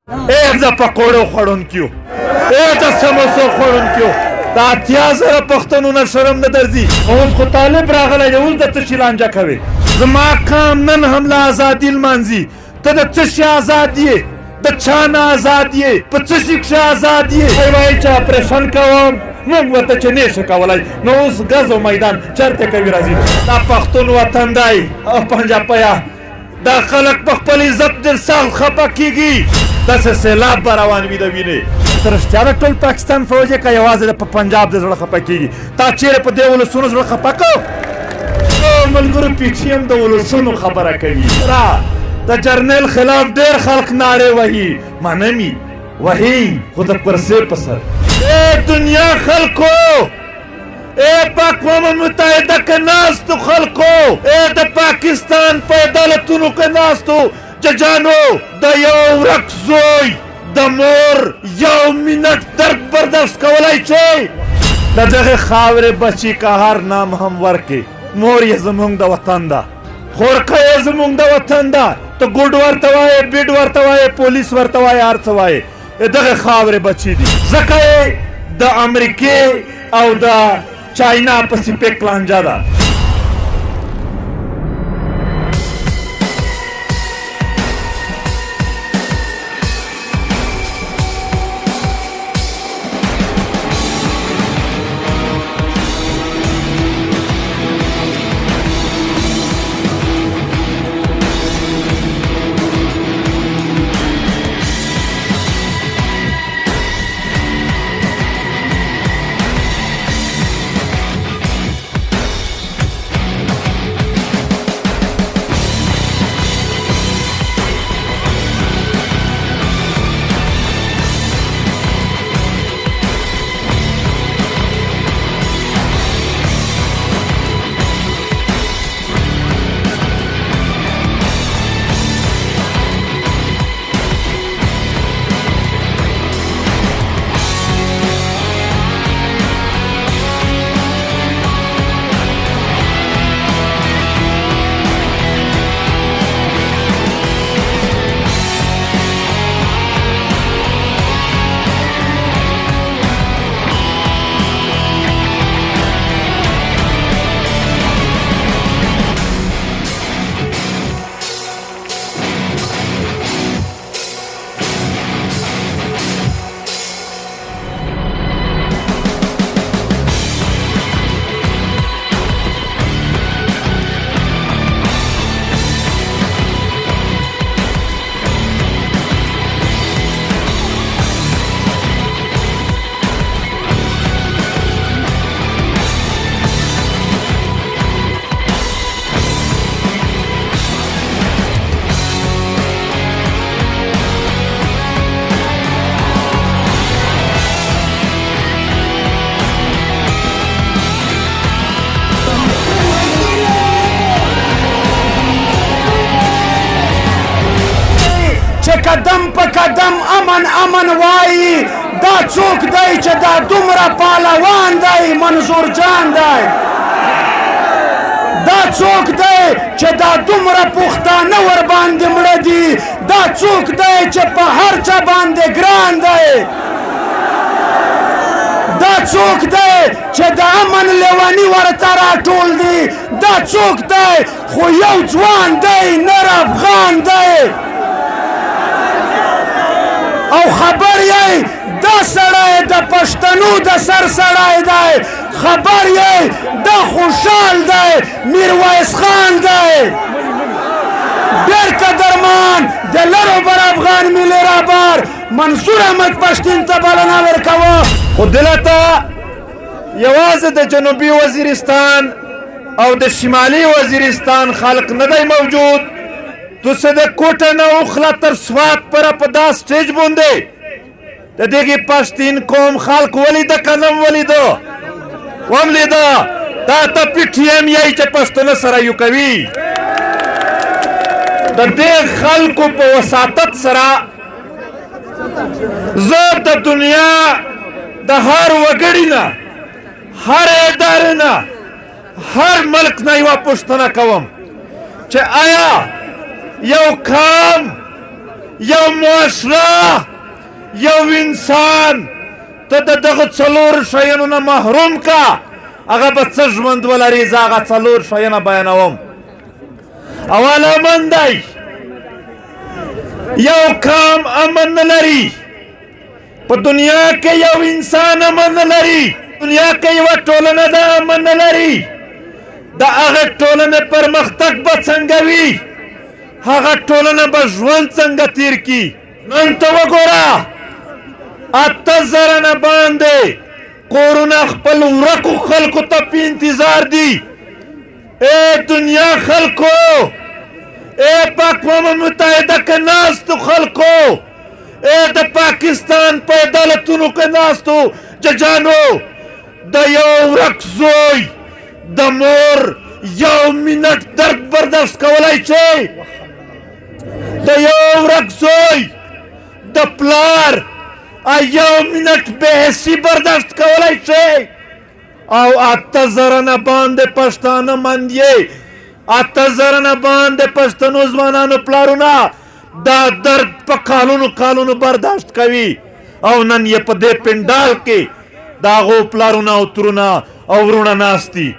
د پکوړو خوړونکیو د سموسو خوړونکیو د 8000 پښتنو نه شرم نه درځي اوس خو طالب راغلی دی اوس د څه شي لانجه کوې زما قام نن هم له ازادي لمانځي ته د څه شي ازاد یې د چا نه ازاد یې په څه شي کښې ازاد یې وایي چې اپریشن کوم موږ ورته چې نه شو کولی نو اوس ګز او میدان چېرته کوي راځي دا پښتون وطن دی او پنجابیه دا خلک په خپل عزت ډېر سخت خفه کېږي داسې سیلاب به روان وي د وینې ته رښتیا ده ټول پاکستان فوج یې که یوازې د پنجاب د زړه خفه کېږي تا چېرې په دې ولسونو زړه خفه کړو ملګرو پی ټي ایم د ولسونو خبره کوي را د جرنیل خلاف ډېر خلک نارې وهي منمي وهي خو د پرسې په سر ای دنیا خلکو ای پاک متحده کې ناستو خلکو ای د پاکستان په عدالتونو کې ناستو ججانو د یو ورک زوی د مور یو منټ درد برداشت کولی شئ د دغې خاورې بچي که هر نام هم ورکړي مور یې زموږ د وطن ده خورکه یې زموږ د وطن ده ته ګوډ ورته وایې بیډ ورته وایې پولیس ورته وایې هر څه وایې دغې خاورې بچي دي ځکه یې د امریکې او د چاینا پسیفیک لانجه ده قدم په قدم امن امن وایي دا څوک دی چې دا دومره پهلوان دی منظور جان دی دا څوک دی چې دا دومره پښتانه ورباندې مړه دي دا څوک دی چې په هر چا باندې ګران دی دا څوک دی چې د امن لیوني ورته راټول دي دا څوک دی خو یو ځوان دی نر افغان دی او خبر یې دا سړی د پښتنو د سر سړی دی خبر یې دا خوشحال دی میرویس خان دی ډېر قدرمان د لرو بر افغان ملي رهبر منصور احمد پښتین ته بلنه ورکوه خو دلته یوازې د جنوبي وزیرستان او د شمالي وزیرستان خلق نه دی موجود تو څه د کوټه نه وخله تر سوات پره په دا سټیج باندې د دغې پښتین قوم خلق ولیده که نه ولیده وم لیده دا ته پی ټي ایم یی چې پښتانه سره یو کوي د دې خلکو په وساطت سره زه د دنیا د هر وګړي نه هر ادارې نه هر ملک نه یوه پوښتنه کوم چې آیا یو کام یو معاشره یو انسان ته د دغه څلور شیانو نه محروم کا هغه به څه ژوند ولري زه هغه څلور شیونه بیانوم. اول امن دی. یو کام امن نه لري په دنیا کې یو انسان امن نه لري دنیا کې یوه ټولنه د امن نه لري د هغه ټولنې پرمختګ به څنګه وي هغه ټولنه به ژوند څنګه تیر کي. نن ته وګوره 8,000 نه باندې کورونه خپل ورکو خلکو ته په انتظار دي. ای دنیا خلکو ای په اقوام متحده کې ناستو خلکو ای د پاکستان په عدالتونو کې ناستو ججانو د یو ورک زوی د مور یو منټ درد برداشت کولی شي د یو ورک زوی د پلار یو منټ بېحسي برداشت کولی شي او 8,000 نه باندې پښتانه مندیې 8,000 نه باندې پښتنو ځوانانو پلارونه دا درد په کالونو کالونو برداشت کوي او نن یې په دې پنډال کې د هغو پلارونه او ترونه او ورونه ناست دي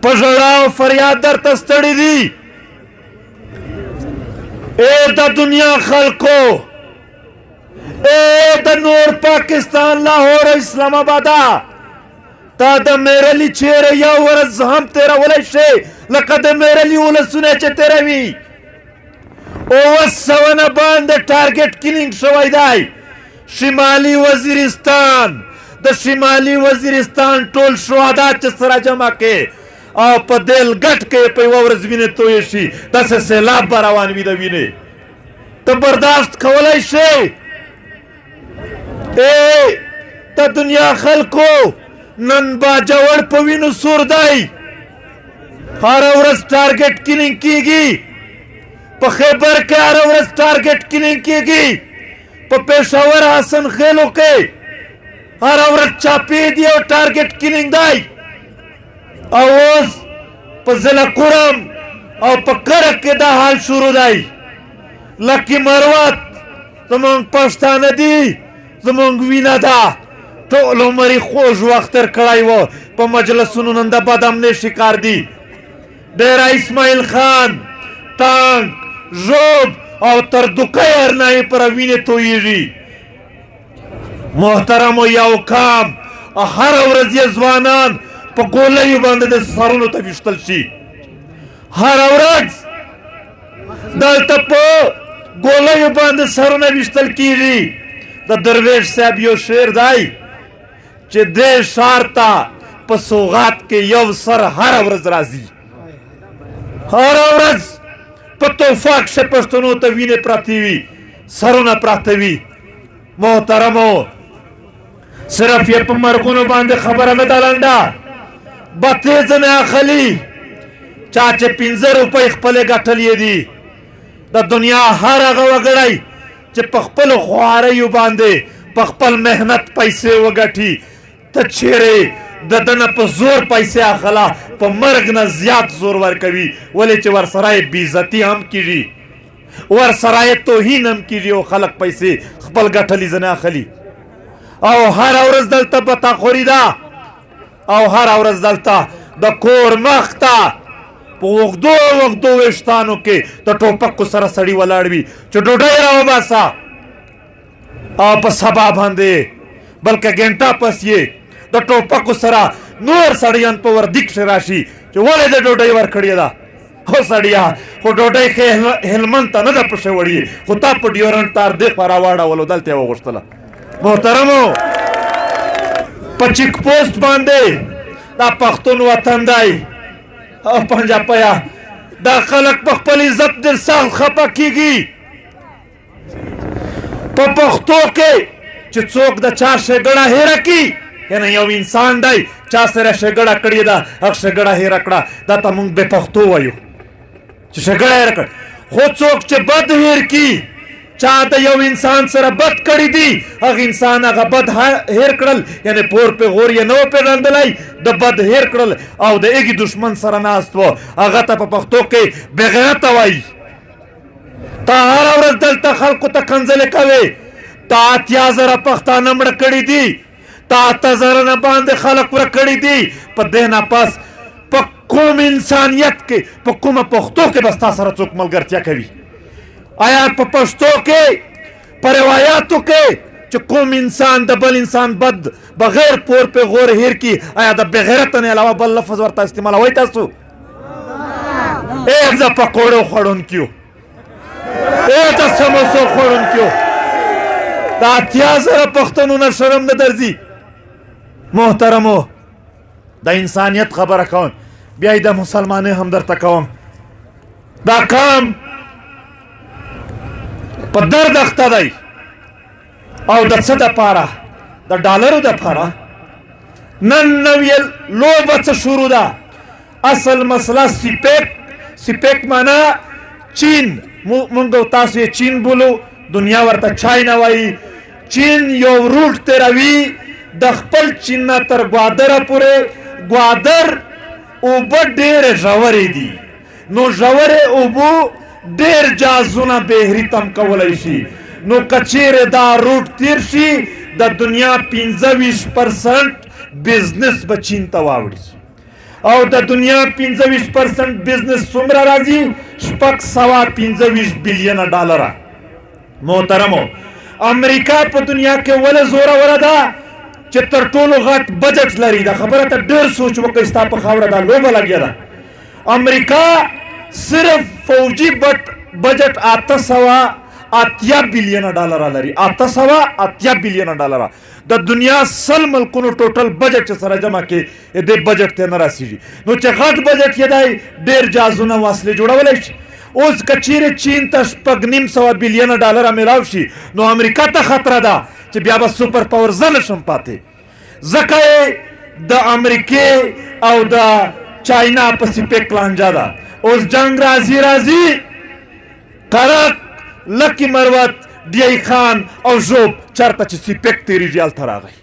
په ژړا او فریاد درته ستړي دي. ای د دنیا خلکو ای د نور پاکستان لاهور اسلام آباده تا د میرلی چیرې یو ورځ هم تېرولی شي لکه د میرلی ولسونه چې تېروي. 900 نه باندې ټارګټ کلینګ شوی دی. شمالي وزیرستان د شمالي وزیرستان ټول شهدا چې سره جمع کې او په دلګټ کې په یوه ورځ وینې تویې شي داسې سیلاب به روان وي د وینې ته برداشت کولی شي. ای د دنیا خلکو نن باجوړ په وینو سور دی. هره ورځ ټارګټ کلینګ کیږي په خیبر کې هره ورځ ټارګټ کلینګ کیږي په پېښور حسن خیلو کې هره ورځ چاپې دي او ټارګټ کلینګ دی. او اوس په ضلع کورم او په کرک کې دا حال شروع دی. لکي مروت زمونږ پښتانه دي زمونږ وینه ده ټول عمر یې خوږ وخت تېر کړی و په مجلسونو نن د بد امنۍ شکار دي. ډېره اسماعیل خان ټانک ژوب او تر دوکۍ ارنایي پر وینې تویېږي. محترمو یو کام هره ورځ یې ځوانان په ګولیو باندې د سرونو ته ویشتل شي. هره ورځ دلته په ګولیو باندې سرونه ویشتل کیږي. د درویش صاحب یو شعر دی چې دې ښار ته په سوغات کې یو سر هره ورځ راځي. هره ورځ په توفه کښې پښتنو ته وینې پرتې وي سرونه پراته وي. محترمو صرف یې په مرګونو باندې خبره نه ده لنډه بتې ځنې اخلي چا چې 15 روپۍ خپلې ګټلې دي. د دنیا هر هغه وګړی چې په خپلو خواریو باندې په خپل محنت پیسې وګټي ته چیرې د ده نه په زور پیسې اخله په مرګ نه زیات زور ورکوي ولې چې ورسره یې بېعزتي هم کېږي ورسره یې توهین هم کېږي او خلک پیسې خپل ګټلي ځنې اخلي. او هره ورځ دلته بتاخوري ده او هره ورځ دلته د کور مخ ته په اوږدو اوږدو ویښتانو کې د ټوپکو سره سړي ولاړ وي چې ډوډۍ راوباسه او په سبا باندې بلکې ګنټه پس یې د ټوپکو سره نور سړیان په وردي کښې راشي چې ولې د ډوډۍ ورکړې ده. هو سړیا خو ډوډۍ ښې هلمند ته نه ده پښې وړې خو تا په ډیورنټ تار دې خوا راواړولو دلته یې وغوښتله. محترمو په چیک پوسټ باندې دا پښتون وطن دی او پنجابیا دا خلک په خپل عزت ډېر سخت خفه کېږي. په پښتو کې چې څوک د چا ښېګړه هېره کړي یعنې یو انسان دی چا سره ښېګړه کړې ده هغه ښېګړه هېره کړه دا ته موږ بې پښتو وایو چې ښېګړه هېره کړه. خو څوک چې بد هېر کړي چا د یو انسان سره بد کړي دي هغه انسان هغه بد هېر کړل یعنې پور پیغور یې نه و پېژندلی د بد هېر کړل او د ایږي دشمن سره ناست و هغه ته په پښتو کې بېغیرته وایي. تا هره ورځ دلته خلکو ته کنځلې کوې. تا 8000 پښتانه مړه کړي دي، تا 8000 نه باندې خلک ورک کړي دي. په دې نه پس په کوم انسانیت کې، په کومه پښتو کې به ستا سره څوک ملګرتیا کوي؟ آیا په پښتو کې، په روایاتو کې چې کوم انسان د بل انسان بد بغیر پور په غور هیر کی، آیا د بغیرت نه علاوه بل لفظ ورته استعمالوي تاسو؟ ای د پکوړو خوړونکیو، ای د سموسو خوړونکیو، د 8000 پښتنو نه شرم نه درځي؟ محترمو، د انسانیت خبره کوم، بیا د مسلمانۍ هم درته کوم. دا کام په درد اخته دی او د څه دپاره؟ د ډالرو دپاره. نن نوې لوبه څه شروع ده؟ اصل مسله سپیک معنا چین، مونږ او تاسو یې چین بولو، دنیا ورته چاینا وایي. چین یو روټ تیروي د خپل چین نه تر ګوادره پورې. ګوادر اوبه ډېرې ژورې دي، نو ژورې اوبو ډېر جهازونه بهري تم کولی شي. نو که چیرې دا روټ تیر شي، د دنیا 25% بزنس به چین ته واوړي. او د دنیا 25% بزنس څومره راځي؟ 625 بلیونه ډالره. محترمو، امریکا په دنیا کې ولې زوروره ده چې تر ټولو غټ بجټ لري؟ دا خبره ته ډېر سوچ وکړئ، ستا په خاوره دا لوبه لګیا ده. امریکا صرف فوجي بجټ 880 بلیونه ډالره لري. 880 بلیونه ډالره د دنیا 100 ملکونو ټوټل بجټ چې سره جمع کې دې بجټ ته نه رسیږي. نو چې غټ بجټ یې دی، ډېر جهازونه وسلې جوړولی شي. اوس که چیرې چین ته 950 بلیونه ډالره میلاو شي، نو امریکا ته خطره ده چې بیا به سوپر پاور زه نشم پاتې. ځکه یې د امریکې او د چاینا په سپیک لانجه ده. اوس جنگ راځي کرک، لکی مروت، ډی خان او ژوب چېرته چې سپیک تېرېږي هلته راغی.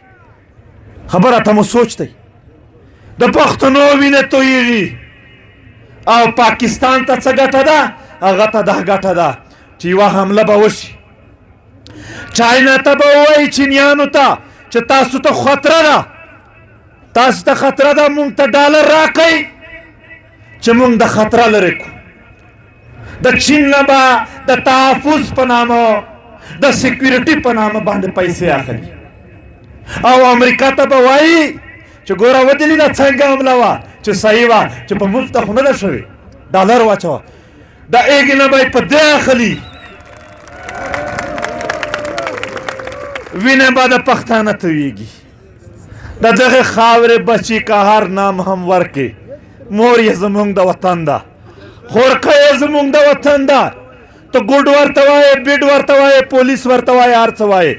خبره ته مو سوچ دی. د پښتنو وینې تویېږي او پاکستان ته څه ګټه ده؟ هغه ته دا ګټه ده چې یوه حمله به وشي. چاینا ته به ووایي چینیانو ته چې تاسو ته خطره ده، تاسو ته خطره ده، مونږ ته ډالر راکئ چې مونږ د خطره لرې کړو. د چین نه به د تحفظ په نامه، د سکیورټي په نامه باندې پیسې اخلي. او امریکا ته به وایي چې ګوره ودلې دا څنګه حمله وه چې صحیح وه، چې په ملک ته خو نه ده شوې، ډالر واچوه. د ایږې نه به یې په دې اخلي. وینه به د پښتانه تویږي. د دغې خاورې بچي که هر نام هم ورکې، مور یې زمونږ د وطن ده، خورکه یې زمونږ د وطن ده. ته ګوډ ورته وایې، بیډ ورته وایې، پولیس ورته وایې، هر څه وایې،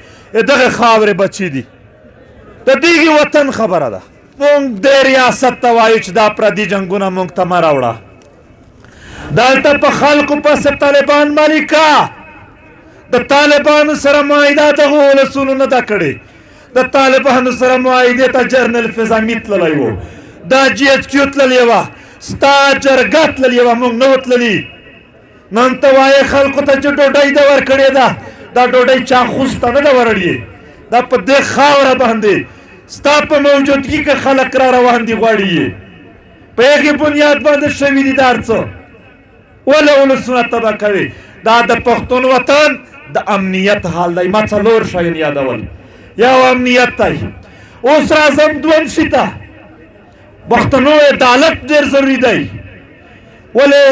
دغې خاورې بچي دي. د دغې وطن خبره ده. مونږ دې ریاست ته وایو چې دا پردي جنګونه مونږ ته مه راوړه. دلته په خلکو پسې طالبان ملیکه. د طالبانو سره معاهده دغو ولسونو نه ده کړې. د طالبانو سره معاهدې ته جرنل فضامي تللی و، دا GHQ تللې وه، ستا جرګه تللې وه، موږ نه و تللي. نن ته وایې خلکو ته چې ډوډۍ ده ورکړې ده، دا ډوډۍ چا خوست ته نه ده وړړې، دا په دې خاوره باندې ستا په موجودګي کې خلک را روان دي غواړي یې. په هغې بنیاد باندې شوي دي دا هر څه. ولې ولسونه تباه کوي؟ دا د پښتون وطن د امنیت حال دی. ما 4 شیان یادول. یو امنیت دی. اوس راځم دویم شي ته. پښتنو عدالت ډېر ضروري دی. ولې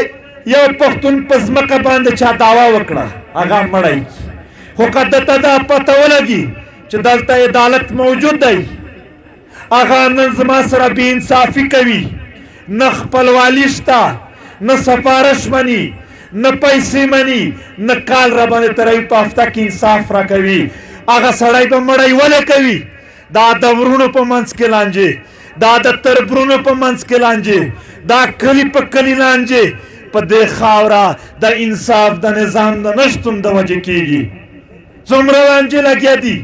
یو پښتون په ځمکه باندې چا دعوا وکړه، هغه مړی، خو که ده ته دا پته ولګي چې دلته عدالت موجود دی، هغه نن زما سره بې انصافي کوي، نه خپلوالي شته، نه سفارش مني، نه پیسې مني، نه کال را باندې تروي، په هفته کې انصاف را کوي. هغه سړی به مړی ولې کوي؟ دا د ورونو په منځ کې لانجې، دا د تربرونو په منځ کې لانجې، دا کلي په کلي لانجې په دې خاوره د انصاف د نظام د نشتون د وجې کېږي. څومره لانجې لګیا دي،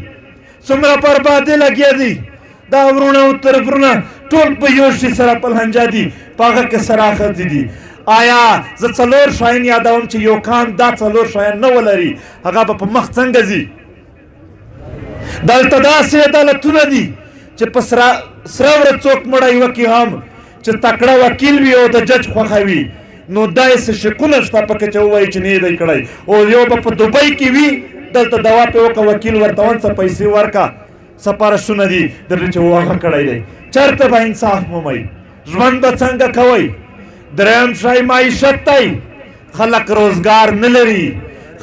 څومره بربادي لګیا دي. دا ورونه او تربرونه ټول په یو شي سره په لانجه دي، په هغه کې صراحت دي. آیا زه څلور شیان یادوم چې یو قام دا څلور شیان نه ولري هغه به په مخ څنګه ځي دلته داسې عدالتونه دي چې په سره ورځ څوک مړی وکړي هم چې تکړه وکیل وي او د جج خوښه وي نو داسې شکونه شته پکې چې ووایي چې نه یې دی کړی او یو به په دوبۍ کې وي دلته دوا پې وکړه وکیل ورته څه پیسې ورکړه سپارښتونه دي درته چې هغه کړی دی چېرته به انصاف مومئ ژوند به څنګه کوئ دریم شی معیشت دی خلک روزګار نه لري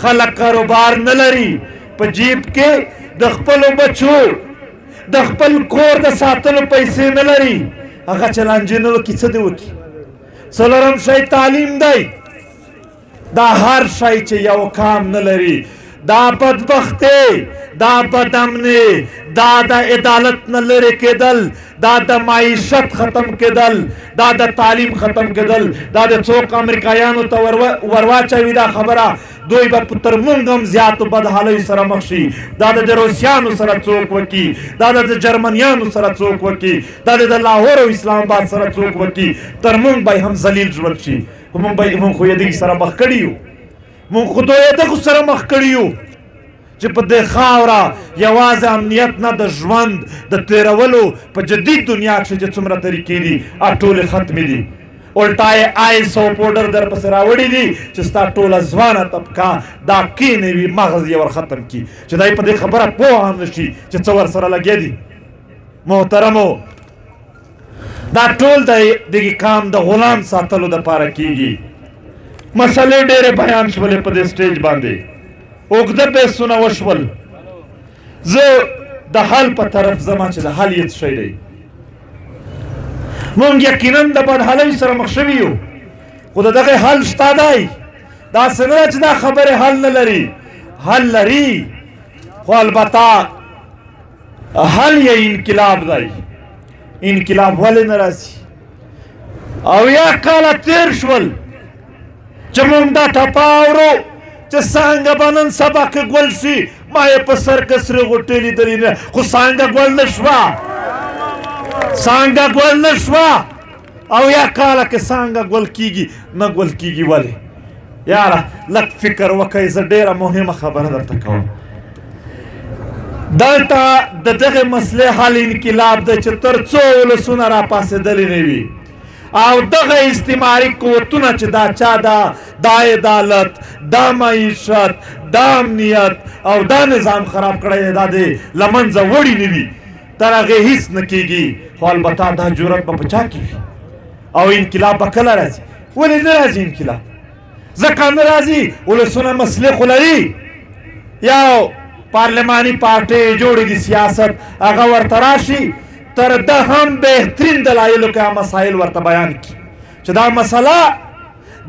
خلک کاروبار نه لري په جیب کې د خپلو بچو د خپل کور د ساتلو پیسې نه لري هغه چې لانجې نه وکړي څه دې وکړي څلورم شی تعلیم دی دا هر شی چې یو قام نه لري دا بدبختي دا بدامني دا د عدالت نه لرې کېدل دا د معیشت ختم کېدل دا د تعلیم ختم کېدل دا د څوک امریکایانو ته ورواچوي دا خبره دوی به تر موږ هم زیاتو بدحالیو سره مخ شي دا د روسیانو سره څوک وکړي دا د جرمنیانو سره څوک وکړي دا د لاهور او اسلام آباد سره څوک وکړي تر موږ به هم ذلیل ژوند شي موږ خو یې دغې سره مخ کړي یو موږ خو دوی دغو سره مخ کړي یو چې په دې خاوره یوازې امنیت نه د ژوند د تېرولو په جدید دنیا کښې چې څومره طریقې دي ټولې ختمې دي الټا یې آیس او پوډر در پسې راوړي دي چې ستا ټوله ځوانه طبقه دا کینې وي مغز یې ور ختم کړي چې دی په دې خبره پوه هم نه شي چې څه ورسره لګیا دي محترمو دا ټول د دغې قام د غلام ساتلو دپاره کېږي مسلې ډېرې بیان شولې په دې سټیج باندې اوږده بحثونه وشول زه د حل په طرف ځمه چې د حل یې څه شی دی مونږ یقینا د بدحالۍ سره مخ شوي یو خو د دغې حل شته دی داسې نه ده چې دا خبرې حل نه لري حل لري خو البته حل یې انقلاب دی انقلاب ولې نه راځي اویا کاله تېر شول چې مونږ دا ټپه اورو چې څانګه به نن سبا که ګل شي ما یې په سر کې سرې غوټې لیدلې نه خو څانګه ګل نه شوه څانګه ګل نه شوه اویا کاله کې څانګه ګل کېږي نه ګل کېږي ولې یاره لږ فکر وکئ زه ډېره مهمه خبره درته کوم دلته د دغې مسلې حل انقلاب دی چې تر څو ولسونه راپاڅېدلي نه وي او دغه استعماري قوتونه چې دا چا دا عدالت دا معیشت دا امنیت او دا نظام خراب کړی دی دا د له منځه وړي نه وي تر هغې هېڅ نه کېږي خو البته دا جرأت به په چا کې وي او انقلاب به کله راځي ولې نه راځي انقلاب ځکه نه راځي ولسونه مسلې خو لري یو پارلماني پارټۍ جوړې دي سیاست هغه ورته راشي تر ده هم بهترین دلایلو کې مسایل ورته بیان کړي چې دا مسله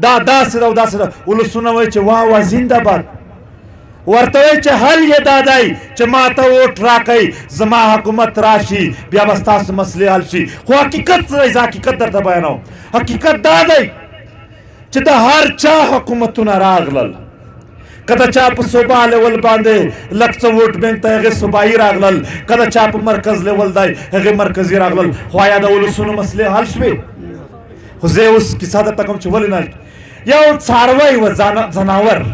دا داسې ده او داسې ده ولسونه وایي چې واه واه زنده‌باد ورته وایي چې حل یې دا دی چې ما ته ووټ راکئ زما حکومت راشي بیا به ستاسو مسلې حل شي خو حقیقت څه دی زه حقیقت درته بیانوم حقیقت دا دی چې د هر چا حکومتونه راغلل که د چا په صوبا لیول باندې لږ څه ووټ بینک ته هغې صوبایي راغلل که د چا په مرکز لیول دی هغې مرکزي راغلل خو آیا د ولسونو مسلې حل شوې خو زه اوس کیسه درته کوم چې ولې نه یو څاروی و ځناور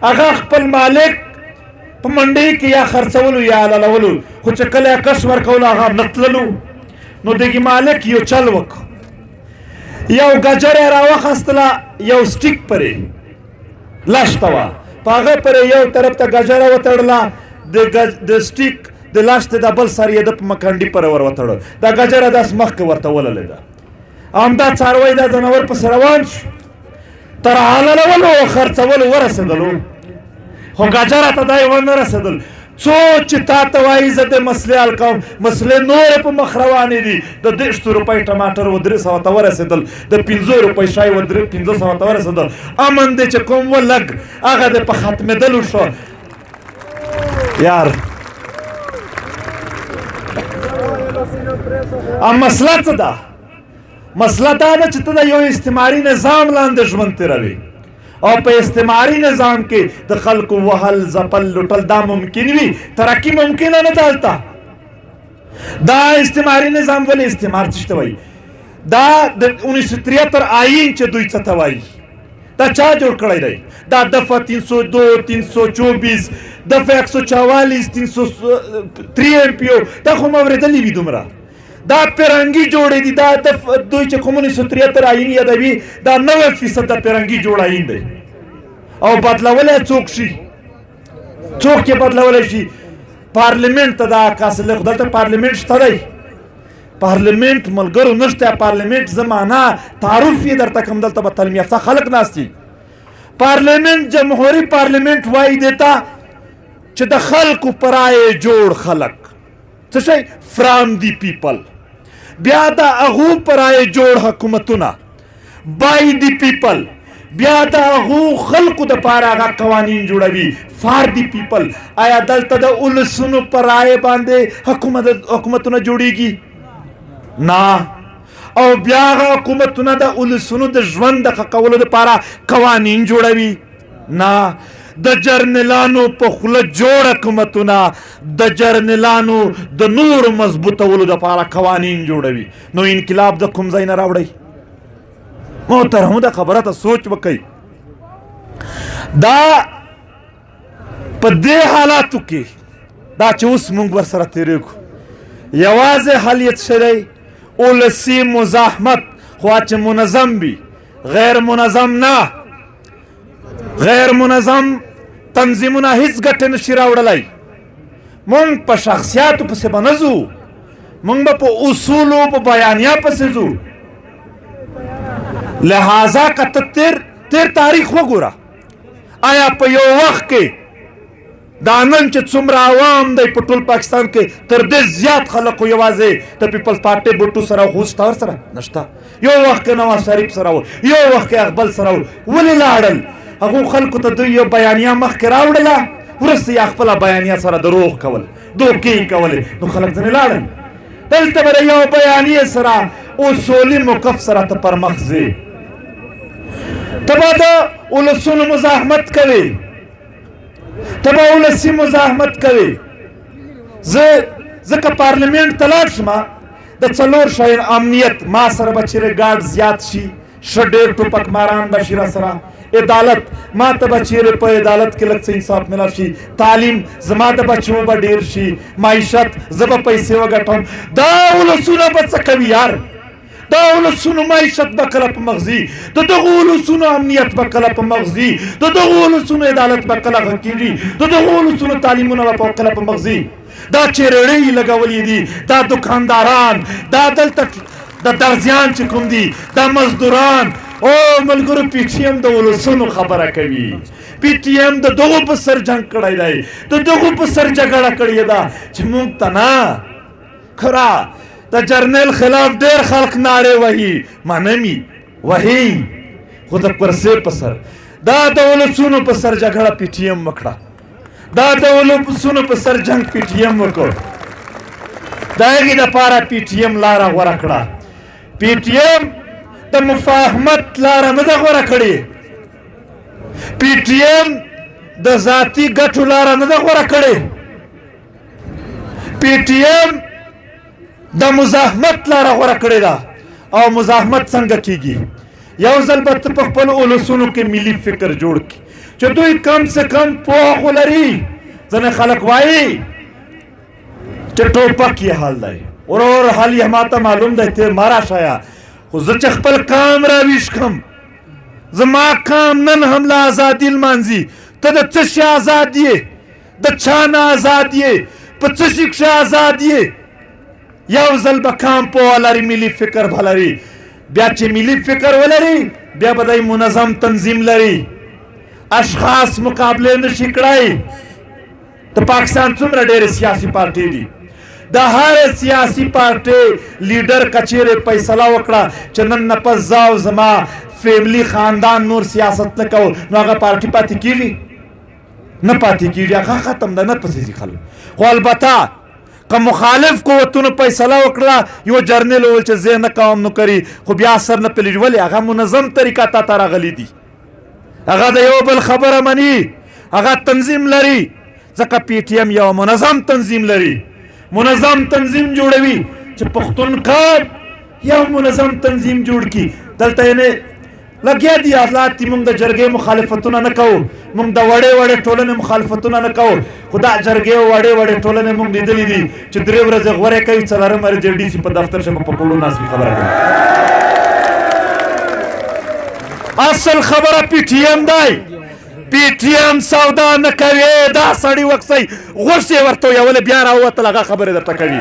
هغه خپل مالک په منډۍ کې یا خرڅولو یا حلالولو خو چې کله یې کش ورکولو هغه نه تللو نو دغې مالک یو چل وکړ یو ګجر یې راوخیستله یو سټیک پرې لشته وه په هغه پرې یو طرف ته ګجره وتړله د سټیک د لشتې د بل سر یې د په مکنډي پرې ور وتړه دا ګجره داسې مخکې ورته وللې ده همدا څاروی دا ځناور پسې روان شو تر حلالولو او خرڅولو ورسېدلو خو ګجره ته دا یې ونه رسېدل څو چې تا ته وایي زه د مسلې حل کوم مسلې نورې په مخ روانې دي د 200 روپۍ ټماټر و 300 ته ورسېدل د 500 روپۍ شای و 500 ته ورسېدل امن دی چې کوم و لږ هغه د په ختمېدلو شو یار مسله څه ده مسله دا ده چې ته د یو استعماري نظام لاندې ژوند تېروي او په استعماري نظام کې د خلکو وهل ځپل لوټل دا ممکن وي ترقي ممکنه نه ده هلته دا استعماري نظام ولې استعمار څه ته وایي دا د 1973 آئین چې دوی څه ته وایي دا چا جوړ کړی دی دا دفعه 302 324 دفعه 144 303 MPO دا خو ما اورېدلي وي دومره دا پیرنګي جوړې دي دا دوی چې کوم 1973 آئین یادوي دا 90% د پیرنګي جوړ آئین دی او بدلولی څوک شي څوک یې بدلولی شي پارلیمنت ته دا کاسل خو دلته پارلیمنت شته دی پارلیمنت ملګرو نشته پارلیمنت زمانه تعارف یې درته کوم دلته به تعلیم یافته خلک ناست دي پارلیمنت جمهوری پارلیمنت وایي دیتا چې د خلکو په رایې جوړ خلک څه شی فرام دی پیپل بیا د هغو په رایې جوړ حکومتونه بای دی پیپل بیا د هغو خلکو دپاره هغه قوانین جوړوي فار دی پیپل آیا دلته د اولسونو په رایې باندې حکومتونه جوړیږي نه او بیا هغه حکومتونه د اولسونو د ژوند د ښه کولو دپاره قوانین جوړوي نه د جرنیلانو په خوله جوړ حکومتونه د جرنیلانو د نورو مضبوطولو دپاره قوانین جوړوي نو انقلاب د کوم ځای نه راوړئ محترمو د خبره ته سوچ وکئ دا په دې حالاتو کې دا چې اوس موږ ورسره تېرېږو یوازې حل یې څه دی اولسي مزاحمت خوا چې منظم وي غیر منظم نه غیر منظم تنظیمونه هیڅ ګټه نشي راوړلی موږ په شخصیاتو پسې به نه ځو موږ به په اصولو په بیانیه پسې ځو لہذا که ته تیر تاریخ وګوره آیا په یو وخت کې دا نن چې څومره عوام دی په ټول پاکستان کې تر دې زیات خلکو یوازې د پیپلز پارټۍ بوټو سره خو شته ورسره نشته یو وخت کې نواز شریف سره و یو وخت کې اقبال سره و ولې لاړل هغو خلکو ته دوی یو بیانیه مخکې راوړله وروسته یې خپله بیانیه سره دروغ کول دوکې کولې نو خلک ځینې لاړل دلته به د یو بیانیې سره اصولي موقف سره ته پر مخ ځې ته به د اولسونو مزاحمت کوې ته به اولسي مزاحمت کوې زه که پارلیمنت ته لاړ شم د څلور شیانو امنیت ما سره به چیرې ګارډ زیات شي ښه ډېر ټوپک ماران به شي راسره عدالت ما ته به چیرې په عدالت کې لږ څه انصاف ملاو شي تعلیم زما د بچو به ډېر شي معیشت زه به پیسې وګټم دا اولسونه به څه کوي یار دا اولسونو معیشت به کله په مغزي د دغو اولسونو امنیت به کله په مغزي د دغو اولسونو عدالت به کله ښه کېږي د دغو اولسونو تعلیمونه به کله په مغزي دا چې رړۍ لګولي دي دا دکانداران دا دلته د درزیان چې کوم دي دا مزدوران او ملګرو پی ټي ایم د اولسونو خبره کوي پی ټي ایم د دغو په سر جنګ کړی دی د دغو په سر جګړه کړې ده چې موږ ته نه خورا د جرنیل خلاف ډېر خلک نارې وهي منمي وهي خو د کرسۍ په سر دا د اولسونو په سر جګړه پی ټي ایم وکړه دا د اولسونو په سر جنګ پی ټي ایم وکړ د هغې دپاره پی ټي ایم لاره غوره کړه پی ټي ایم د مفاهمت لاره نه ده غوره کړې پی ټي ایم د ذاتي ګټو لاره نه ده غوره کړې پی ټي ایم د مزاحمت لاره غوره کړې ده او مزاحمت څنګه کیږي یو ځل به ته په خپلو اولسونو کې ملي فکر جوړ کړي چې دوی کم سے کم پوهه خو لري ځینې خلک وایي چې ټوپک یې حل دی ورور حل یې ما ته معلوم دی ته ما راشایه خو زه چې خپل کام راویښ کړم زما کام نن هم له ازادي لمانځي ته د څه شي ازاد یې د چا نه ازاد یې په څه شي کښې ازاد یې یو ځل به کام پوهه لري ملي فکر به لري بیا چې ملي فکر ولري بیا به دی منظم تنظیم لري اشخاص مقابلې نشي کړی د پاکستان څومره ډېرې سیاسي پارټۍ دي د هرې سیاسي پارټۍ لیډر که چیرې فیصله وکړه چې نن نه پس زه او زما فیملي خاندان نور سیاست نه کوو نو هغه پارټي پاتې کېږي نه پاتې کېږي هغه ختم ده نه پسې ځي خلک خو البته که مخالف قوتونو فیصله وکړه یو جرنیل وویل چې زه نه کوم نو کوي خو بیا اثر نه پلېږي ولې هغه منظم طریقه تا ته راغلي دي هغه د یو بل خبره مني هغه تنظیم لري ځکه پی ټي ایم یو منظم تنظیم لري منظم تنظیم جوړوي چې پښتونخوا یو منظم تنظیم جوړ کی دلته یې لګیا دي حالات چې موږ د جرګې مخالفتونه نه کوو موږ د وړې وړې ټولنې مخالفتونه نه کوو خو دا جرګې وړې وړې ټولنې موږ لیدلي دي چې 3 ورځې غورې کوي 4 ورځې ډي سي په دفتر شپه په پړو ناس خبره کوي اصل خبره پی ټی ایم دی پی ټی ایم سودا نه کوي دا سړی وکسي غوښې ورته یولې بیا راووتل هغه خبرې درته کوي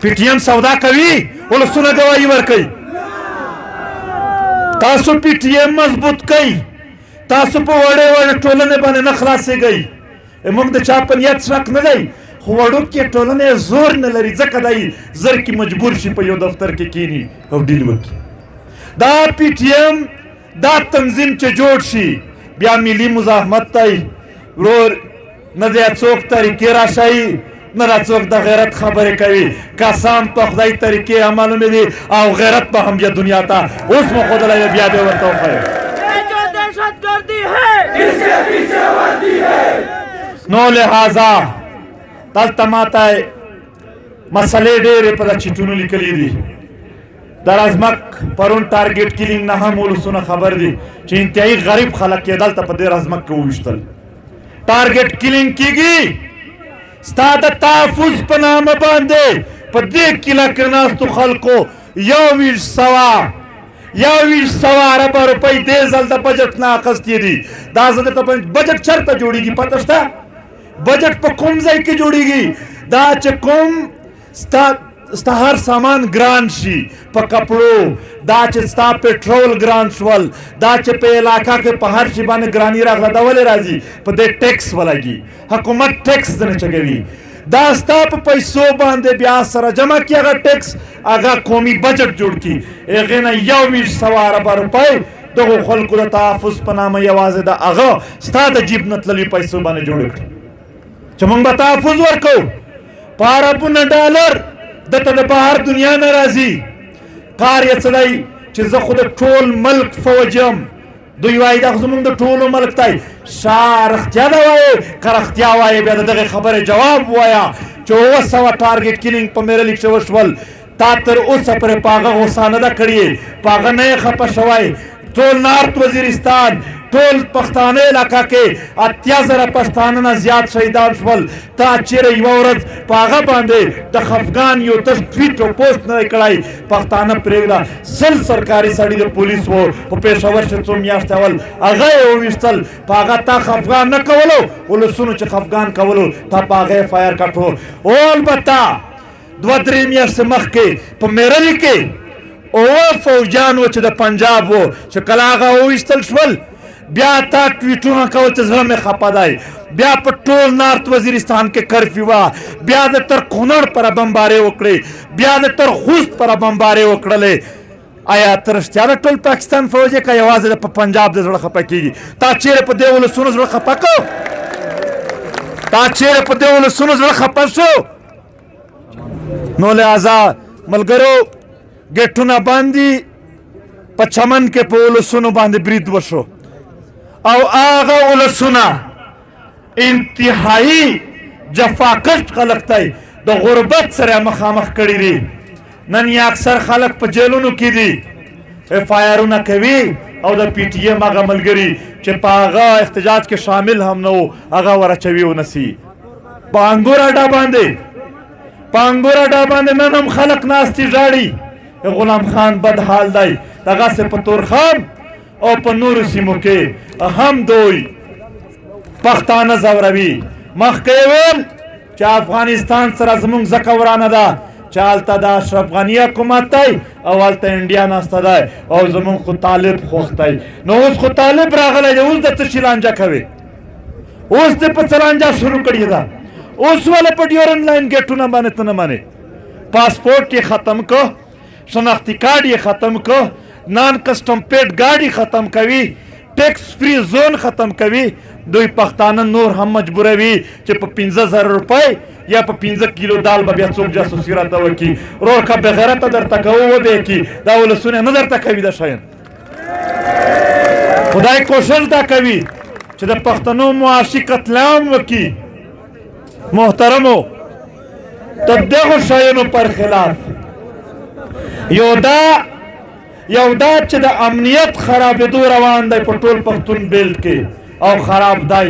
پی ټی ایم سودا کوي ولسونه ګواهي ورکوي تاسو پی ټی ایم مضبوط کوي تاسو په وړې وړې ټولنې باندې نه خلاصېږئ موږ د چا په نیت شک نه دی خو وړوکې ټولنې زور نه لري ځکه دی زر کې مجبور شي په یو دفتر کې کینی او ډیل وکړي دا پی ټی ایم دا تنظیم چې جوړ شي بیا ملي مزاحمت دی ورور نه دی څوک طریقې راشي نه را څوک د غیرت خبرې کوي قسم په خدای طریقې معلومې دي او غیرت به هم یې دنیا ته اوس مو ښودلی دی بیا به ورته وښیم نو لہذا دلته ماته مسلې ډېرې په د چیټونو لیکلي دي د رزمک پرون ټارګېټ کیلینګ نه هم ولسونه خبر دي چې انتهایي غریب خلک یې دلته په دې رزمک کې وویشتل ټارګېټ کیلینګ کیږي ستا د تحفظ په نامه باندې په دې کیله کې ناستو خلکو 2100 اربه روپۍ دې ځل د بجټ نه اخیستې دي دا ځل ته بجټ چېرته جوړېږي پته شته بجټ په کوم ځای کې جوړېږي دا چې کوم ستا هر سامان ګران شي په کپړو دا چې ستا پټرول ګران شول دا چې په علاقه کې په هر شي باندې ګراني راغله دا ولې راځي په دې ټیکس ولګي حکومت ټیکس نه چګوي دا ستا په پیسو باندې بیا سره جمع کړي هغه ټیکس هغه قومي بجټ جوړ کړي هغې نه 2100 اربه روپۍ دغو خلکو د تحفظ په نامه یوازې د هغه ستا د جیب نه تللي پیسو باندې جوړ کړي چې موږ به تحفظ ورکوو په اربونه ډالر دته د بهر دنیا نه راځي کار یې څه دی چې زه خو د ټول ملک فوج یم دوی وایي دا خو زموږ د ټولو ملک دی شا رښتیا ده وایې که رښتیا وایې بیا د دغې خبرې جواب ووایه چې 900 ټارګېټ کیلینګ په میره لیک شوی شول تا تر اوسه پورې په هغه غوسه نه ده کړې په هغه نه یې خفه شوی ټول نارت وزیرستان ټول پښتانه علاقه کې 80,000 پښتانه نه زیات شهیدان شول تا چیرې یوه ورځ په هغه باندې د خفګان یو تش ټویټ او پوسټ نه دی کړی پښتانه پرېږده 100 سرکاري سړي د پولیس و په پېښور چې څو میاشتې اول هغه یې وویشتل په هغه تا خفګان نه کولو ولسونو چې خفګان کولو تا په هغه یې فایر کټو او البته 2-3 میاشتې مخکې په میرلي کې اوه فوجان و چې د پنجاب و چې کله هغه وویشتل شول بیا تا ټویټونه کول چې زړه مې خفه دی بیا په ټول نارت وزیرستان کې کرفیو وه بیا د تر کونړ پره بمبارې وکړې بیا د تر خوست پره بمبارې وکړلې آیا ته رښتیا د ټول پاکستان فوج یې که یوازې په پنجاب د زړه خفه کېږي تا چیرې په دې ولسونو زړه خفه کړو تا چیرې په دې ولسونو زړه خفه شو نو لہذا ملګرو ګیټونه باندې په چمن کې په ولسونو باندې برید وشو او هغه ولسونه انتهایی جفاکش خلق دی د غربت سره مخامخ کړي دي نن یې اکثر خلک په جیلونو کې دي اف آی آرونه کوي او د پی ټی ایم هغه ملګري چې په هغه احتجاج کې شامل هم نه و هغه ورچوي ونسي په انګور اډه باندې نن هم خلک ناستي ژاړي غلام خان بد حال دی دغسې په تورخم او په نورو سیمو کې هم دوی پښتانه ځوروي مخکې یې ویل چې افغانستان سره زموږ ځکه ورانه ده چې هلته د اشرف غني حکومت دی او هلته انډیا ناسته دی او زموږ خو طالب خوښ دی نو اوس خو طالب راغلی دی اوس د څه شي لانجه کوي اوس دې په څه لانجه شروع کړې ده اوس ولې په ډیورن لاین ګیټونه باندې ته نه منې پاسپورټ یې ختم کو شناختی کارډ یې ختم کو نان کسټم پیډ ګاډي ختم کوي ټیکس فری زون ختم کوي دوی پښتانه نور هم مجبوروي چې په 15,000 روپۍ یا په 15 کیلو دال به بیا څوک جاسوسي راته وکړي ورور که بغیرته درته کوو وبې کړي دا ولسونه نه درته کوي دا شیان خدای کوشش دا کوي چې د پښتنو معاشي قتل عام وکړي محترمو د دغو شیانو پر خلاف یو دا چې د امنیت خرابېدو روان دی په ټول پښتون بیلټ کې او خراب دی.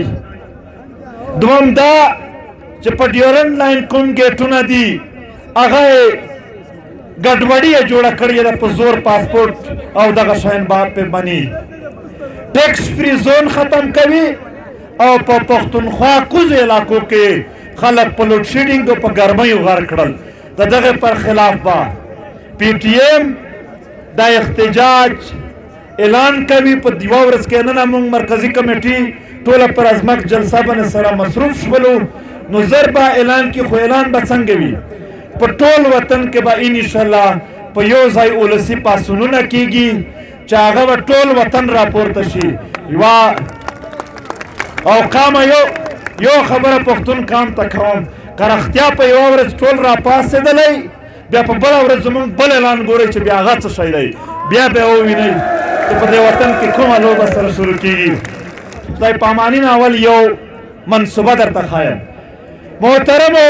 دوم دا چې په ډیورنډ لاین کوم ګیټونه دي هغه ګډوډي یې جوړه کړې ده په زور پاسپورټ او دغه شیان به پې مني. ټیکس فری زون ختم کوي او په پښتونخوا کوزو علاقو کې خلک په لوډ شیډینګ او په ګرمیو غر کړل. د دغه پر خلاف به پی ټی ایم دا احتجاج اعلان کوي. په دیوه ورځ کې نن موږ مرکزي کمیټي ټوله پر ازمک جلسه باندې سره مصروف شولو نو زر به اعلان کې خو اعلان به څنګه وي په ټول وطن کې به انشاءالله په یو ځای ولسي پاڅونونه کیږي چې هغه به ټول وطن راپورته شي. یوه او قامه یو خبره پښتون قام ته کوم که رښتیا په یوه ورځ ټول راپاڅېدلی بیا په بله ورځ زمونږ بل اعلان ګورئ چې بیا هغه څه شی دی بیا به ووینئ چې په دې وطن کې کومه لوبه سره شروع کېږي. خدای پاماني اول یو منصوبه درته ښایم. محترمو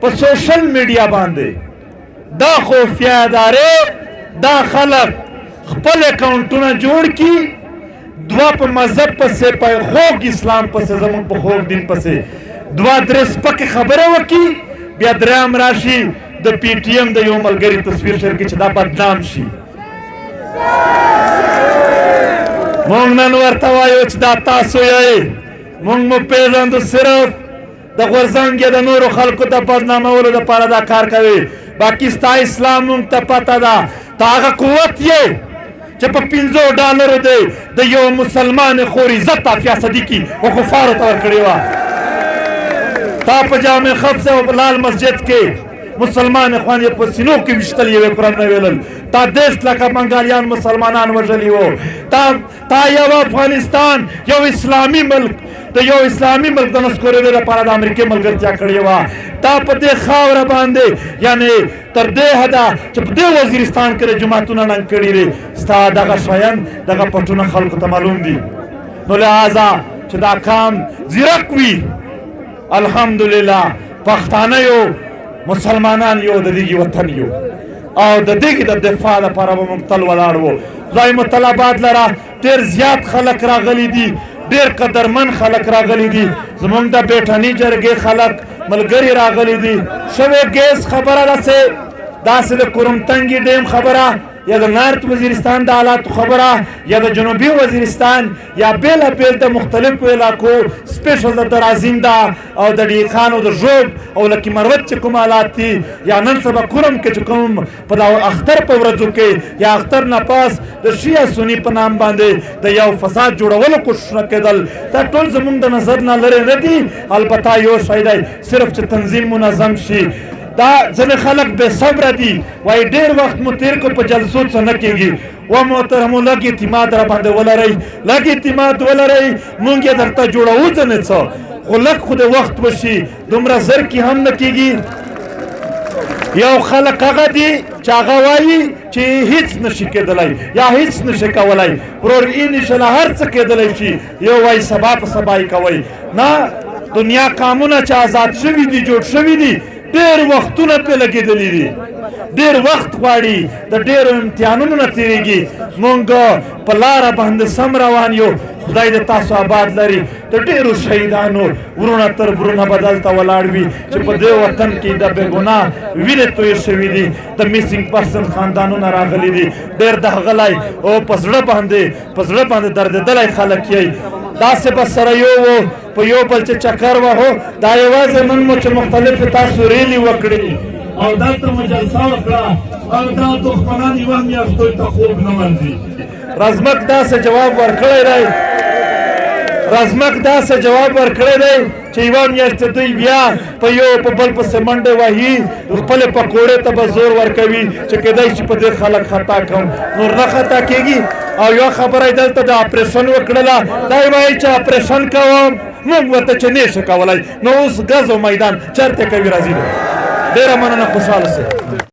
په سوشل میډیا باندې دا خفیه ادارې دا خلک خپل اکاونټونه جوړ کړي دوه په مذهب پسې په خوږ اسلام پسې زموږ په خوږ دین پسې دوه درې سپکې خبره وکړي بیا درېیم راشي د پی ټي ایم د یو ملګري تصویر شیر کړي چې دا بدنام شي. مونږ نن ورته وایو چې دا تاسو یې مونږ مو پېژندو صرف د غورځنګ یا د نورو خلکو د بدنامولو دپاره دا کار کوي. باقي ستا اسلام مونږ ته پته ده ته هغه قوت یې چې په $50 دی د یو مسلمان خور عزت عافیه صدیقي و کفارو ته ورکړې وه. تا په جامع خفص او لال مسجد کې مسلمان اخوان یې په سینو کې ویشتل یې قرآن نه ویلل. تا 10 لکه بنګالیان مسلمانان وژلي وو. تا یو افغانستان یو اسلامي ملک د یو اسلامي ملک د نسکورېدو لپاره د امریکې ملګرتیا کړې وه. تا په دې خاوره باندې یعنې تر دې حده چې په دې وزیرستان کې جوماتونه ړنګ کړي دي ستا دغه شیان دغه پټونه خلکو ته معلوم دي. نو لہذا چې دا کام ځیرک وي الحمدلله پښتانه یو مسلمانان یو د دغې وطن یو او د دغې د دفاع لپاره به موږ تل ولاړ وو. خدای مو تل آباد لره. ډېر زیات خلک راغلي دي ډېر قدرمن خلک راغلي دي زموږ د بیټني جرګې خلک ملګري راغلي دي. شوې ګیس خبره داسې د کورمتنګي ډیم خبره یا د نارت وزیرستان د حالاتو خبره یا د جنوبي وزیرستان یا بېلابېل د مختلفو علاقو سپیشل د درازین ده او د ډیخانو د ژوب او لکي مروت چې کوم حالات دي یا نن سبا کورم کې چې کوم په د اختر په ورځو کې یا اختر نه پاس د شیعه سني په نام باندې د یو فساد جوړولو کوښښونه کېدل دا ټول زموږ د نظر نه لرې نه دي. البته یو شی دی صرف چې تنظیم منظم شي. دا ځینې خلک بې صبره دي وایي ډېر وخت مو تېر کړو په جلسو څه نه کېږي. و محترمو لږ اعتماد را باندې ولرئ لږ اعتماد ولرئ موږ یې درته جوړوو ځینې څه خو لږ خو د وخت وشي دومره زر کې هم نه کېږي. یو خلک هغه دي چې هغه وایي چې هیڅ نشي کېدلی یا هیڅ نشي کولی. ورور انشاءالله هر څه کېدلی شي. یو وایي سبا په سبا یې کوئ. نه دنیا قانونه چې آزاد شوي دي جوړ شوي دي ډېر وختونه پرې لګېدلي دي ډېر وخت غواړي د ډېرو امتحانونو نه تېرېږي. مونږ په لاره باندې سم روان یو. خدای د تاسو آباد لري. د ډېرو شهیدانو ورونه تر برونه به دلته ولاړ وي چې په دې وطن کې د بېګناه وینې تویې شوي دي د میسینګ پرسن خاندانونه راغلي دي ډېر دغلی او په زړه باندې دردېدلی خلک یې. داسې به سره یو وو په یو بل چې چکر وهو دا یوازې نن مو چې مختلفې تاسو ریلې وکړې او دلته مو جلسه وکړه او دا دښمنان یوه میاشت دوی ته خوب نه ورځي. رزمک داسې جواب ورکړی دی چې یوه میاشت دوی بیا په یو په بل پسې منډې وهي خپلې پکوړې ته به زور ورکوي چې کیدای شي په دې خلک خطا کوم نور نه خطا کېږي. او یوه خبره یې دلته د اپریشن وکړله دا یې وایي چې اپریشن کوم موږ ورته چې نه شي کولی نو اوس ګز او میدان چېرته کوي راځي. ډېره مننه خوشحاله سئ.